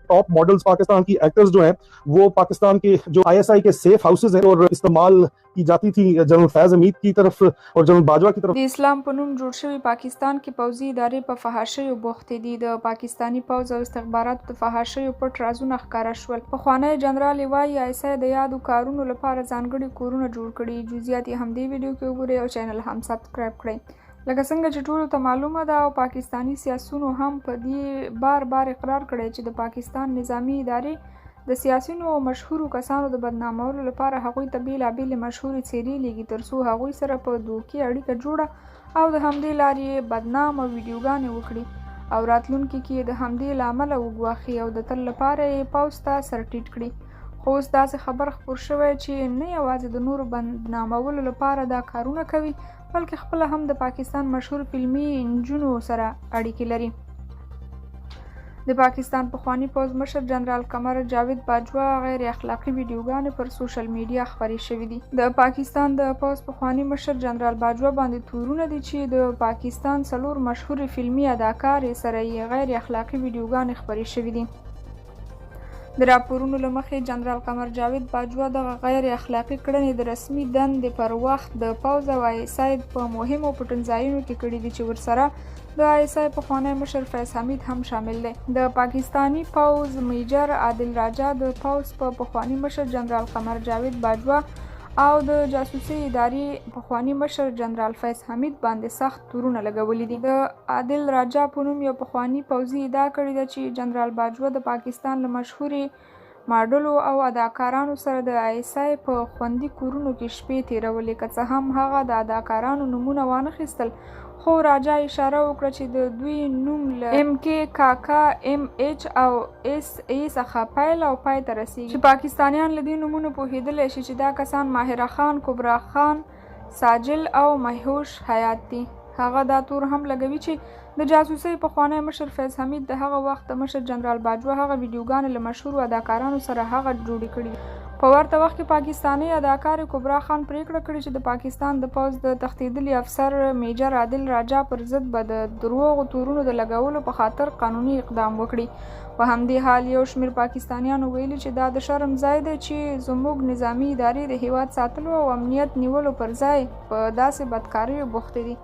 Top models Pakistan की एक्टर्स जो हैं वो पाकिस्तान के जो ISI के सेफ हाउसेज हैं और इस्तेमाल की जाती थी जनरल फैज हमीद की तरफ और जनरल बाजवा की तरफ। د اسلام په نوم جوړ شوی پاکستان کې پوځي ادارې په فحاشیو بوختې دي. د پاکستاني پوځ او استخباراتو د فحاشیو پټ رازونه ښکاره شول. پخوانی جنرال وایي ISI د یادو کارونو لپاره ځانګړي کورونه جوړ کړي. جزئیات یې هم دې ویډیو کې وګورئ او چینل هم سبسکرایب کړئ. لکه څنګه چې ټولو ته معلومه ده او پاکستاني سیاسونو هم په دې بار اقرار کړی چې د پاکستان نظامی ادارې د سیاسینو او مشهورو کسانو د بدنامولو لپاره هغوی ته بېلابېلې مشهورې څېرې لیږي ترڅو هغوی سره په دوکې اړیکه جوړه او د همدې لارې یې بدنام او ویډیوګانې وکړي او راتلونکي کې د همدې له امله وګواښي او د تل لپاره یې پوځ ته سر ټیټ کړي. خو اوس داسې خبر خپور شوی چې نه یوازې د نورو بدنامولو لپاره دا کارونه کوي بلکې خپله هم د پاکستان مشهور فلمي نجونو سره اړیکې لري. د پاکستان پخوانی پوځ مشر جنرال قمر جاوید باجوا غیر اخلاقی ویډیوګانې پر سوشل میډیا خپرې شوې دي. د پاکستان د پوځ پخوانی مشر جنرال باجوا باندې تورونه دي چې د پاکستان 4 مشهور فلمي اداکارې سره یې غیر اخلاقی ویډیوګانې خپرې شوې دي. د راپورونو له مخې جنرال قمر جاوید باجوا دغه غیر اخلاقی کړنې د رسمي دندې پر وخت د پوځ او ISI په مهمو پټنځایونو کې کړي دي چې ورسره د ISI پخوانی مشر فیض حمید هم شامل دی. د پاکستانی پوځ میجر عادل راجا د پوځ په پخوانی مشر جنرال قمر جاوید باجوا او د جاسوسي ادارې پخوانی مشر جنرال فیض حمید باندې سخت تورونه لګولي دي. د عادل راجا په نوم یو پخوانی پوځي ادعا کړې ده چې جنرال باجوا د پاکستان له مشهورې ماډلو او اداکارانو سره د ISI په خوندي کورونو کې شپې تیرولې. که څه هم هغه د اداکارانو نومونه وانخیستل خو راجا اشاره وکړه چې د دوی نوم له MK KK MH او SA څخه پیل او پای ته رسیږي چې پاکستانیان له دې نومونو پوهېدلی شي چې دا کسان ماهره خان، کبرا خان، ساجل او مهوش حیات دي. هغه دا تور هم لګوي چې د جاسوسۍ پخوانی مشر فیض حمید د هغه وخت د مشر جنرال باجوا هغه ویډیوګانې له مشهورو اداکارانو سره هغه جوړې کړي. په ورته وخت کې پاکستاني اداکار کبرا خان پریکړه کړې چې د پاکستان د پوځ د تښتېدلي افسر میجر عادل راجا پر ضد به د دروغو تورونو د لګولو په خاطر قانوني اقدام وکړي. په همدې حال یو شمېر پاکستانیانو ویلي چې دا د شرم ځای دی چې زموږ نظامي ادارې د هیواد ساتلو او امنیت نیولو پر ځای په داسې بدکاریو بوختې دي.